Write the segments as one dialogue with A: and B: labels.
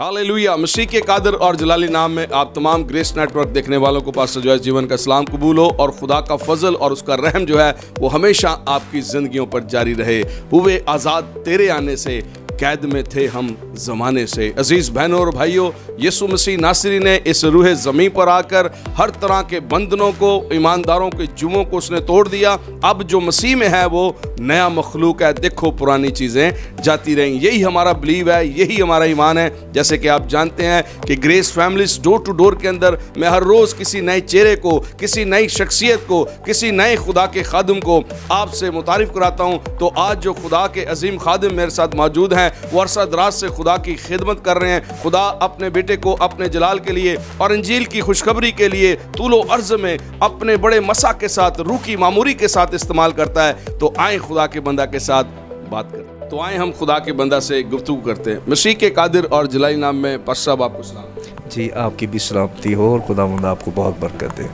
A: Hallelujah. मसीह के कादर और जलाली नाम में आप तमाम ग्रेस नेटवर्क देखने वालों को पास्टर जॉयस जीवन का सलाम कबूल हो और खुदा का फजल और उसका रहम जो है वो हमेशा आपकी जिंदगियों पर जारी रहे। हुए आज़ाद तेरे आने से, कैद में थे हम ज़माने से। अजीज़ बहनों और भाइयों, यीशु मसीह नासरी ने इस रूहे ज़मीन पर आकर हर तरह के बंधनों को, ईमानदारों के जुमों को उसने तोड़ दिया। अब जो मसीह में है वो नया मखलूक है। देखो पुरानी चीज़ें जाती रहीं। यही हमारा बिलीव है, यही हमारा ईमान है। जैसे कि आप जानते हैं कि grace families door to door के अंदर मैं हर रोज़ किसी नए चेहरे को, किसी नई शख्सियत को, किसी नए खुदा के खादिम को आपसे मुतारिफ कराता हूँ। तो आज जो खुदा के अजीम खादिम मेरे साथ मौजूद हैं वो अरसा दराज से खुदा की खिदमत कर रहे हैं। खुदा अपने बेटे को अपने जलाल के लिए और इंजील की खुशखबरी के लिए तूलो अर्ज में अपने बड़े मसा के साथ, रूह की मामूरी के साथ इस्तेमाल करता है। तो आए खुदा के बंदा के साथ बात करते हैं। तो आए हम खुदा के बंदा से गुफ्तगू करते हैं। मसीह के कादिर और जलाली नाम में पास्टर साहब आपको सलाम।
B: जी, आपकी भी सलामती हो और खुदावंद आपको बहुत बरकत दे।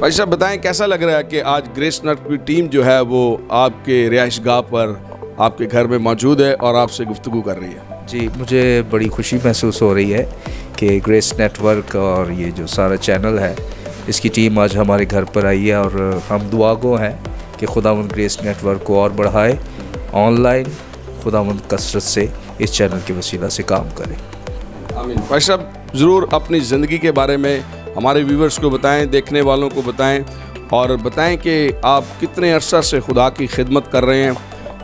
A: भाई साहब बताएं, कैसा लग रहा है कि आज ग्रेस नेट की टीम जो है वो आपके रिहाइशगाह पर आपके घर में मौजूद है और आपसे गुफ्तगू कर रही है?
B: जी, मुझे बड़ी खुशी महसूस हो रही है कि ग्रेस नेटवर्क और ये जो सारा चैनल है इसकी टीम आज हमारे घर पर आई है और हम दुआगो हैं कि खुदावंद ग्रेस नेटवर्क को और बढ़ाए, ऑनलाइन खुदावंद कसरत से इस चैनल के वसीला से काम करें।
A: आमीन। भाई साहब ज़रूर अपनी ज़िंदगी के बारे में हमारे व्यूवर्स को बताएं, देखने वालों को बताएं और बताएं कि आप कितने अरसा से खुदा की खिदमत कर रहे हैं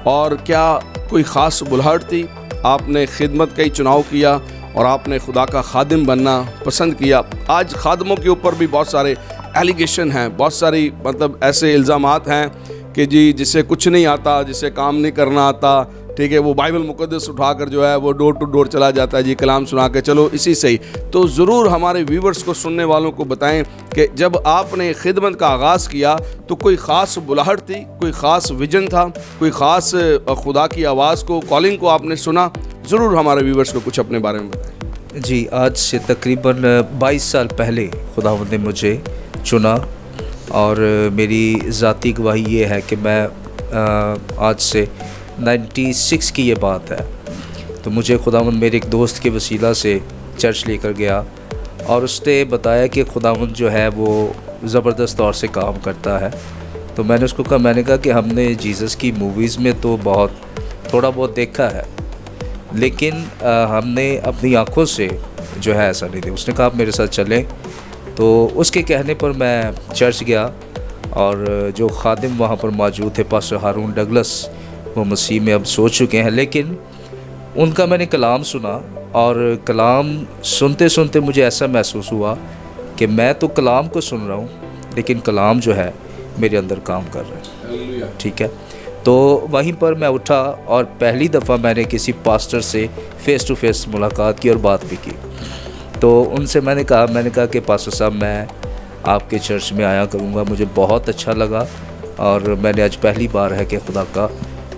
A: और क्या कोई ख़ास बुलाहट थी, आपने खिदमत का ही चुनाव किया और आपने खुदा का खादिम बनना पसंद किया। आज खादमों के ऊपर भी बहुत सारे एलिगेशन हैं, बहुत सारी मतलब ऐसे इल्ज़ामात हैं कि जी जिसे कुछ नहीं आता, जिसे काम नहीं करना आता, ठीक है, वो बाइबल मुक़द्दस उठाकर जो है वो डोर टू डोर चला जाता है जी, कलाम सुना के चलो इसी से ही। तो ज़रूर हमारे व्यूवर्स को, सुनने वालों को बताएं कि जब आपने खिदमत का आगाज़ किया तो कोई ख़ास बुलाहट थी, कोई ख़ास विजन था, कोई ख़ास खुदा की आवाज़ को, कॉलिंग को आपने सुना? ज़रूर हमारे व्यूवर्स को कुछ अपने बारे में बताएं।
B: जी, आज से तकरीबन 22 साल पहले खुदावंद ने मुझे चुना और मेरी ज़ाती गवाही ये है कि मैं आज से 96 की ये बात है, तो मुझे खुदावंद मेरे एक दोस्त के वसीला से चर्च लेकर गया और उसने बताया कि खुदावंद जो है वो ज़बरदस्त तौर से काम करता है। तो मैंने उसको कहा, मैंने कहा कि हमने जीसस की मूवीज़ में तो थोड़ा बहुत देखा है, लेकिन हमने अपनी आँखों से जो है ऐसा नहीं देखा। उसने कहा आप मेरे साथ चलें। तो उसके कहने पर मैं चर्च गया और जो खादिम वहाँ पर मौजूद थे पास्टर हारून डगलस, वो मसीह में अब सो चुके हैं, लेकिन उनका मैंने कलाम सुना और कलाम सुनते सुनते मुझे ऐसा महसूस हुआ कि मैं तो कलाम को सुन रहा हूँ लेकिन कलाम जो है मेरे अंदर काम कर रहा है। ठीक है, तो वहीं पर मैं उठा और पहली दफ़ा मैंने किसी पास्टर से फ़ेस टू फेस मुलाकात की और बात भी की। तो उनसे मैंने कहा कि पास्टर साहब मैं आपके चर्च में आया करूँगा, मुझे बहुत अच्छा लगा और मैंने आज पहली बार है कि खुदा का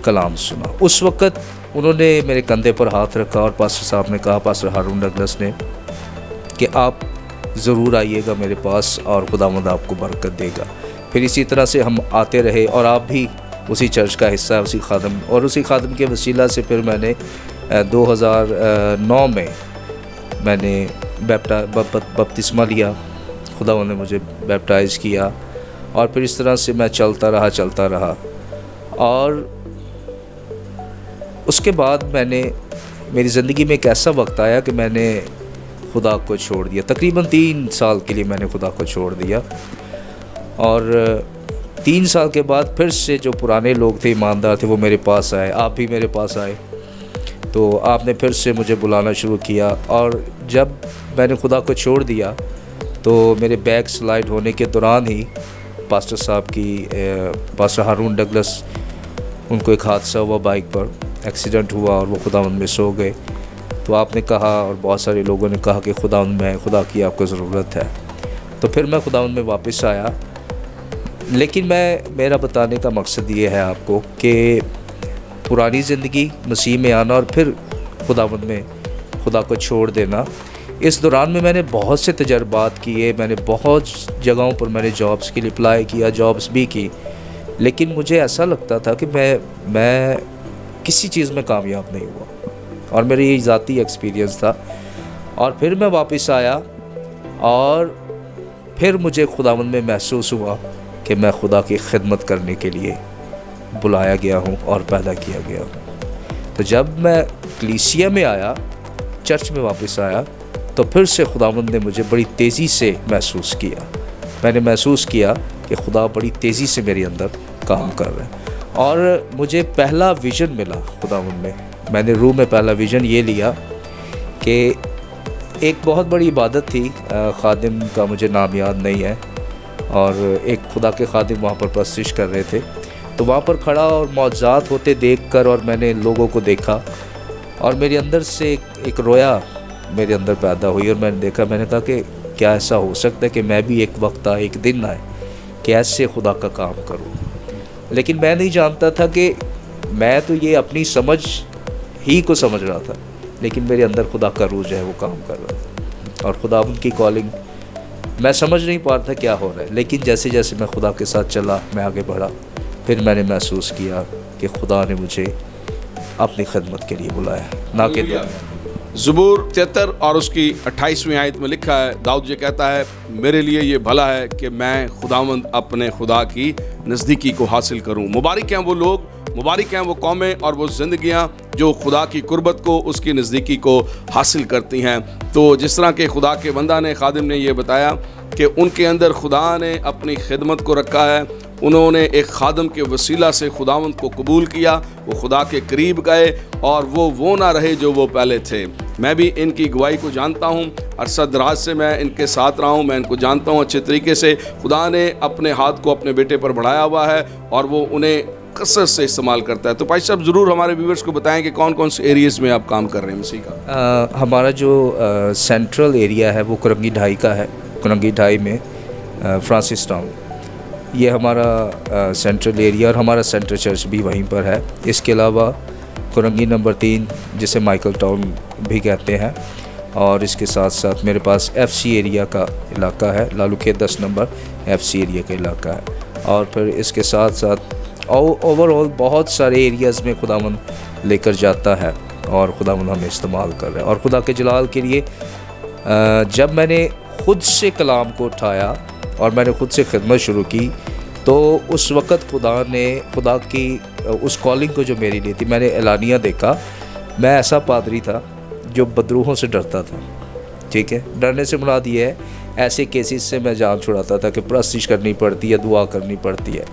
B: कलाम सुना। उस वक़्त उन्होंने मेरे कंधे पर हाथ रखा और पास्टर साहब ने कहा, पास्टर हारून डगलस ने, कि आप ज़रूर आइएगा मेरे पास और खुदावंद आपको बरकत देगा। फिर इसी तरह से हम आते रहे और आप भी उसी चर्च का हिस्सा, उसी खादिम के वसीला से फिर मैंने 2009 में मैंने बपतिस्मा लिया। खुदावंद ने मुझे बैप्टाइज़ किया और फिर इस तरह से मैं चलता रहा और उसके बाद मेरी ज़िंदगी में एक ऐसा वक्त आया कि मैंने खुदा को छोड़ दिया। तकरीबन 3 साल के लिए मैंने खुदा को छोड़ दिया और 3 साल के बाद फिर से जो पुराने लोग थे, ईमानदार थे, वो मेरे पास आए। आप भी मेरे पास आए तो आपने फिर से मुझे बुलाना शुरू किया और जब मैंने खुदा को छोड़ दिया तो मेरे बैक स्लाइड होने के दौरान ही पास्टर हारून डगलस, उनको एक हादसा हुआ, बाइक पर एक्सीडेंट हुआ और वो खुदावंद में सो गए। तो आपने कहा और बहुत सारे लोगों ने कहा कि खुदावंद में, खुदा की आपको ज़रूरत है। तो फिर मैं खुदावंद में वापस आया, लेकिन मेरा बताने का मकसद ये है आपको कि पुरानी ज़िंदगी मसीह में आना और फिर खुदावंद में खुदा को छोड़ देना, इस दौरान में मैंने बहुत से तजर्बात किए, मैंने बहुत जगहों पर मैंने जॉब्स के लिए अप्लाई किया, जॉब्स भी की, लेकिन मुझे ऐसा लगता था कि मैं किसी चीज़ में कामयाब नहीं हुआ और मेरा ये ज़ाती एक्सपीरियंस था। और फिर मैं वापस आया और फिर मुझे खुदावंद में महसूस हुआ कि मैं खुदा की खिदमत करने के लिए बुलाया गया हूँ और पैदा किया गया हूँ। तो जब मैं कलीसिया में आया, चर्च में वापस आया, तो फिर से खुदावंद ने मुझे बड़ी तेज़ी से महसूस किया। मैंने महसूस किया कि खुदा बड़ी तेज़ी से मेरे अंदर काम कर रहा है। और मुझे पहला विज़न मिला खुदावंद में। मैंने रूह में पहला विज़न ये लिया कि एक बहुत बड़ी इबादत थी, खादिम का मुझे नाम याद नहीं है, और एक खुदा के खादिम वहाँ पर प्रस्तुत कर रहे थे। तो वहाँ पर खड़ा और मौजज़ात होते देखकर और मैंने लोगों को देखा और मेरे अंदर से एक रोया मेरे अंदर पैदा हुई। और मैंने देखा, मैंने कहा कि क्या ऐसा हो सकता है कि मैं भी एक वक्त आए, एक दिन आए कि ऐसे खुदा का काम करूं। लेकिन मैं नहीं जानता था कि मैं तो ये अपनी समझ ही को समझ रहा था, लेकिन मेरे अंदर खुदा का रूह जो है वो काम कर रहा था और खुदा उनकी कॉलिंग मैं समझ नहीं पा रहा था क्या हो रहा है। लेकिन जैसे जैसे मैं खुदा के साथ चला, मैं आगे बढ़ा, फिर मैंने महसूस किया कि खुदा ने मुझे अपनी खिदमत के लिए बुलाया, ना कि
A: ज़बूर 73 और उसकी 28वीं आयत में लिखा है, दाऊद ये कहता है, मेरे लिए ये भला है कि मैं खुदावंद अपने खुदा की नज़दीकी को हासिल करूं। मुबारक हैं वो लोग, मुबारक हैं वो कौमें और वो ज़िंदगियां जो खुदा की कुर्बत को, उसकी नज़दीकी को हासिल करती हैं। तो जिस तरह के खुदा के बंदा ने, खादिम ने ये बताया कि उनके अंदर खुदा ने अपनी खिदमत को रखा है। उन्होंने एक खादम के वसीला से खुदावंद को कबूल किया, वो खुदा के करीब गए और वो ना रहे जो वो पहले थे। मैं भी इनकी गवाही को जानता हूँ, अरसा दराज से मैं इनके साथ रहा हूँ, मैं इनको जानता हूँ अच्छे तरीके से। खुदा ने अपने हाथ को अपने बेटे पर बढ़ाया हुआ है और वो उन्हें कसरत से इस्तेमाल करता है। तो भाई साहब ज़रूर हमारे व्यूअर्स को बताएं कि कौन कौन से एरियाज़ में आप काम कर रहे हैं मसीह का।
B: हमारा जो सेंट्रल एरिया है वो कुरंगी ढाई का है। कुरंगी ढाई में फ्रांसिस टाउन, ये हमारा सेंट्रल एरिया और हमारा सेंट्रल चर्च भी वहीं पर है। इसके अलावा कुरंगी नंबर 3 जिसे माइकल टाउन भी कहते हैं, और इसके साथ साथ मेरे पास FC एरिया का इलाका है, लालू खेत 10 नंबर FC एरिया का इलाका है। और फिर इसके साथ साथ ओवरऑल बहुत सारे एरियाज़ में खुदावंद लेकर जाता है और खुदावंद हमें इस्तेमाल कर रहा है। और खुदा के जलाल के लिए जब मैंने ख़ुद से कलाम को उठाया और मैंने ख़ुद से खिदमत शुरू की, तो उस वक़्त खुदा की उस कॉलिंग को जो मेरी ली थी, मैंने एलानिया देखा। मैं ऐसा पादरी था जो बदरूहों से डरता था, ठीक है। डरने से मुराद ये है, ऐसे केसेस से मैं जान छुड़ाता था कि प्रस्तिश करनी पड़ती है, दुआ करनी पड़ती है।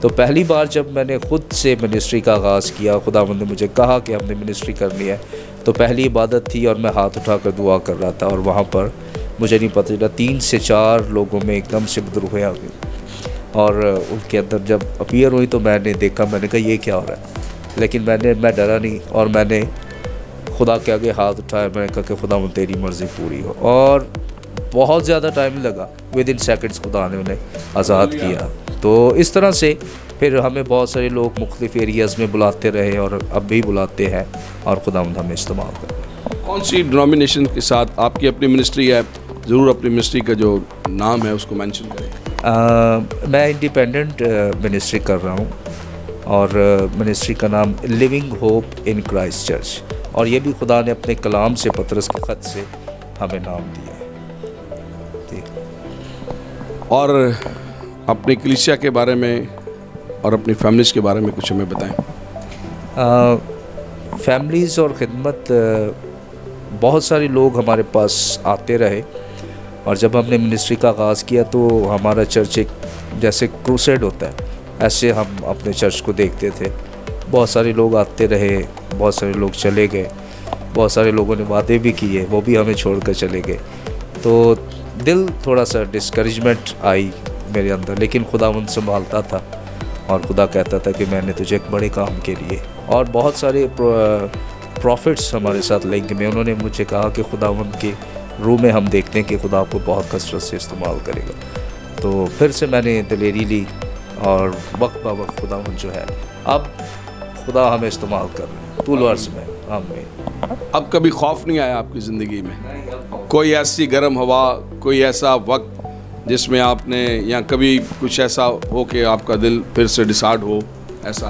B: तो पहली बार जब मैंने ख़ुद से मिनिस्ट्री का आगाज़ किया, खुदावंद ने मुझे कहा कि हमने मिनिस्ट्री करनी है, तो पहली इबादत थी और मैं हाथ उठाकर दुआ कर रहा था। और वहाँ पर मुझे नहीं पता चला 3 से 4 लोगों में एकदम से बदरूहें आ गई और उनके अंदर जब अपीयर हुई तो मैंने देखा, मैंने कहा ये क्या हो रहा है। लेकिन मैं डरा नहीं और मैंने खुदा के आगे हाथ उठाया। मैंने कहा कि खुदा तेरी मर्ज़ी पूरी हो। और बहुत ज़्यादा टाइम लगा, विदिन सेकंड्स खुदा ने उन्हें आज़ाद किया। तो इस तरह से फिर हमें बहुत सारे लोग मुख्तलिफ़ एरियाज़ में बुलाते रहे और अब भी बुलाते हैं और खुदा हमें इस्तेमाल कर रहे हैं।
A: कौन सी डिनोमिनेशन के साथ आपकी अपनी मिनिस्ट्री है? ज़रूर अपनी मिनिस्ट्री का जो नाम है उसको मेंशन करें।
B: मैं इंडिपेंडेंट मिनिस्ट्री कर रहा हूँ और मिनिस्ट्री का नाम living hope in Christ church, और ये भी खुदा ने अपने कलाम से, पतरस के ख़त से हमें नाम दिया है।
A: और अपनी कलीसिया के बारे में और अपनी फैमिलीज़ के बारे में कुछ हमें बताएं।
B: फैमिलीज़ और ख़िदमत, बहुत सारे लोग हमारे पास आते रहे और जब हमने मिनिस्ट्री का आगाज़ किया तो हमारा चर्च एक जैसे क्रूसेड होता है, ऐसे हम अपने चर्च को देखते थे। बहुत सारे लोग आते रहे, बहुत सारे लोग चले गए, बहुत सारे लोगों ने वादे भी किए, वो भी हमें छोड़कर चले गए। तो दिल थोड़ा सा डिस्करेजमेंट आई मेरे अंदर, लेकिन खुदावंद संभालता था और खुदा कहता था कि मैंने तुझे एक बड़े काम के लिए। और बहुत सारे प्रॉफिट्स हमारे साथ लिंक में, उन्होंने मुझे कहा कि खुदावंद के रूह में हम देखते हैं कि खुदा आपको बहुत कसरत से इस्तेमाल करेगा। तो फिर से मैंने दिलेरी ली और वक्त ब वक्त खुदावंद जो है, अब खुदा हमें इस्तेमाल कर रहे हैं तूल अर्ज़ में हमें।
A: अब कभी खौफ नहीं आया आपकी ज़िंदगी में? कोई ऐसी गर्म हवा, कोई ऐसा वक्त जिसमें आपने, या कभी कुछ ऐसा हो कि आपका दिल फिर से डिसार्ड हो, ऐसा?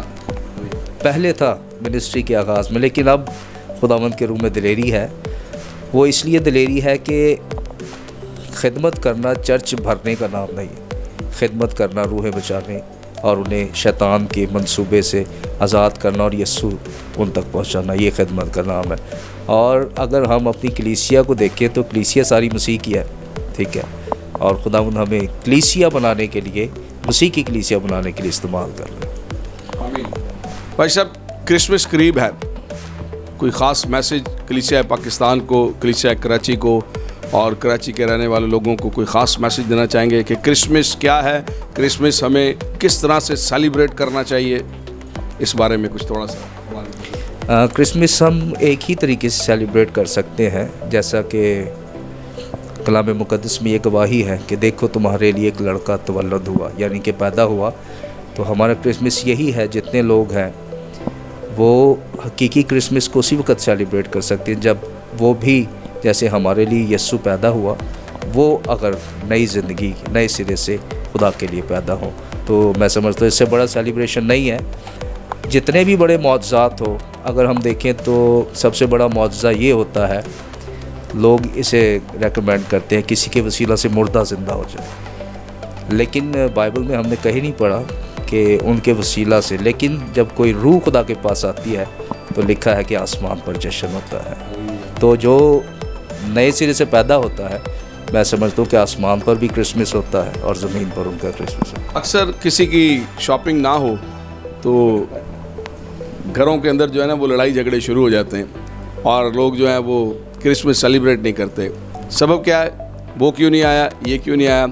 B: पहले था मिनिस्ट्री के आगाज़ में, लेकिन अब खुदावंद के रूह में दिलेरी है वो इसलिए दिलेरी है कि खिदमत करना चर्च भरने का नाम नहीं है। खिदमत करना रूहें बचाने और उन्हें शैतान के मंसूबे से आज़ाद करना और यस्सु उन तक पहुंचाना, ये खिदमत का नाम है। और अगर हम अपनी कलीसिया को देखें तो कलीसिया सारी मसीह की है, ठीक है, और खुदावंद हमें कलीसिया बनाने के लिए, मसीह की कलीसिया बनाने के लिए इस्तेमाल कर रहे हैं।
A: आमीन। भाई साहब, क्रिसमस करीब है, कोई ख़ास मैसेज कलीसिया पाकिस्तान को, कलीसिया कराची को और कराची के रहने वाले लोगों को कोई ख़ास मैसेज देना चाहेंगे कि क्रिसमस क्या है, क्रिसमस हमें किस तरह से सेलिब्रेट करना चाहिए, इस बारे में कुछ थोड़ा सा?
B: क्रिसमस हम एक ही तरीके से सेलिब्रेट कर सकते हैं, जैसा कि कलाम मुक़द्दस में ये गवाही है कि देखो तुम्हारे लिए एक लड़का तवल्लुद हुआ, यानी कि पैदा हुआ। तो हमारा क्रिसमस यही है, जितने लोग हैं वो हकीकी क्रिसमस को उसी वक्त सेलिब्रेट कर सकते हैं जब वो भी जैसे हमारे लिए यस्सु पैदा हुआ, वो अगर नई ज़िंदगी नए सिरे से खुदा के लिए पैदा हो। तो मैं समझता हूँ इससे बड़ा सेलिब्रेशन नहीं है। जितने भी बड़े मौजज़ात हो, अगर हम देखें तो सबसे बड़ा मौजज़ा ये होता है, लोग इसे रेकमेंड करते हैं किसी के वसीला से मुर्दा ज़िंदा हो जाए, लेकिन बाइबल में हमने कहीं नहीं पढ़ा कि उनके वसीला से। लेकिन जब कोई रूह खुदा के पास आती है तो लिखा है कि आसमान पर जश्न होता है। तो जो नए सिरे से पैदा होता है, मैं समझता हूँ कि आसमान पर भी क्रिसमस होता है और ज़मीन पर उनका क्रिसमस होता है।
A: अक्सर किसी की शॉपिंग ना हो तो घरों के अंदर जो है ना वो लड़ाई झगड़े शुरू हो जाते हैं और लोग जो है वो क्रिसमस सेलिब्रेट नहीं करते। सबब क्या है? वो क्यों नहीं आया, ये क्यों नहीं आया,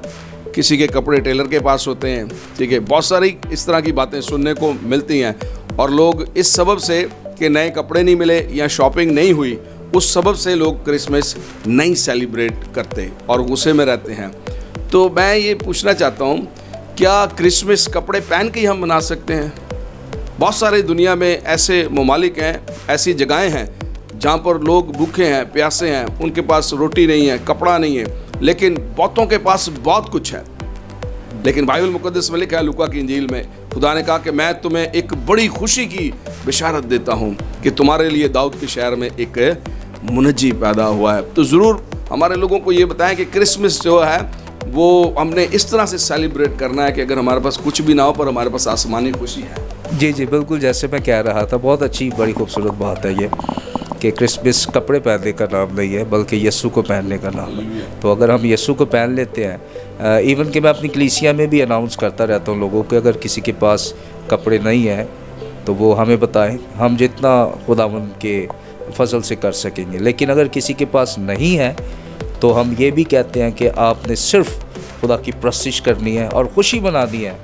A: किसी के कपड़े टेलर के पास होते हैं, ठीक है, बहुत सारी इस तरह की बातें सुनने को मिलती हैं। और लोग इस सबब से कि नए कपड़े नहीं मिले या शॉपिंग नहीं हुई, उस सबब से लोग क्रिसमस नहीं सेलिब्रेट करते और गुस्से में रहते हैं। तो मैं ये पूछना चाहता हूँ, क्या क्रिसमस कपड़े पहन के ही हम मना सकते हैं? बहुत सारे दुनिया में ऐसे ममालिक हैं, ऐसी जगहें हैं जहाँ पर लोग भूखे हैं, प्यासे हैं, उनके पास रोटी नहीं है, कपड़ा नहीं है, लेकिन बहुतों के पास बहुत कुछ है। लेकिन बाइबल मुक़द्दस में लिखा है, लूका की इंजील में, खुदा ने कहा कि मैं तुम्हें एक बड़ी खुशी की बिशारत देता हूँ कि तुम्हारे लिए दाऊद के शहर में एक मुनज्जी पैदा हुआ है। तो ज़रूर हमारे लोगों को ये बताएं कि क्रिसमस जो है वो हमने इस तरह से सेलिब्रेट करना है कि अगर हमारे पास कुछ भी ना हो पर हमारे पास आसमानी खुशी है।
B: जी जी, बिल्कुल, जैसे मैं कह रहा था, बहुत अच्छी, बड़ी खूबसूरत बात है ये कि क्रिसमस कपड़े पहनने का नाम नहीं है बल्कि यस्सु को पहनने का नाम है। तो अगर हम यस्सु को पहन लेते हैं, इवन कि मैं अपनी कलीसिया में भी अनाउंस करता रहता हूँ लोगों को, अगर किसी के पास कपड़े नहीं हैं तो वो हमें बताएं, हम जितना खुदावंद के फजल से कर सकेंगे। लेकिन अगर किसी के पास नहीं है तो हम ये भी कहते हैं कि आपने सिर्फ खुदा की प्रस्तिश करनी है और खुशी मनानी है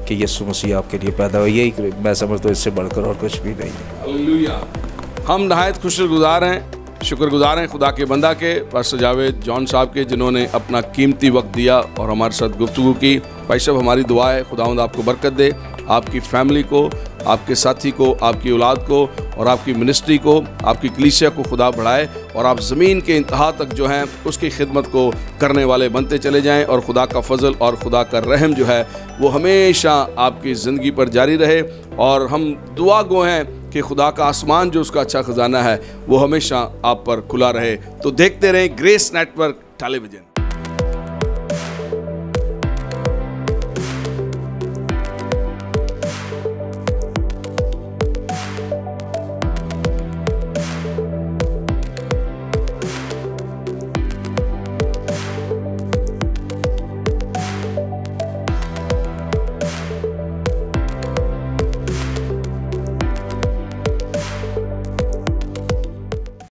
B: कि यीशु मसीह आपके लिए पैदा हुआ। यही मैं समझता हूँ, इससे बढ़कर और कुछ भी नहीं है।
A: हालेलुया। हम नहायत खुशगुजार हैं, शुक्रगुजार हैं खुदा के बंदा के, पास्टर जावेद जॉन साहब के, जिन्होंने अपना कीमती वक्त दिया और हमारे साथ गुफ्तगू की। भाई साहब, हमारी दुआ है खुदावंद आपको बरकत दे, आपकी फैमिली को, आपके साथी को, आपकी औलाद को और आपकी मिनिस्ट्री को, आपकी कलीसिया को खुदा बढ़ाए और आप ज़मीन के इंतहा तक जो है उसकी खिदमत को करने वाले बनते चले जाएं और खुदा का फजल और खुदा का रहम जो है वो हमेशा आपकी ज़िंदगी पर जारी रहे। और हम दुआ गो हैं कि खुदा का आसमान जो उसका अच्छा ख़जाना है वो हमेशा आप पर खुला रहे। तो देखते रहें ग्रेस नेटवर्क टेलीविज़न।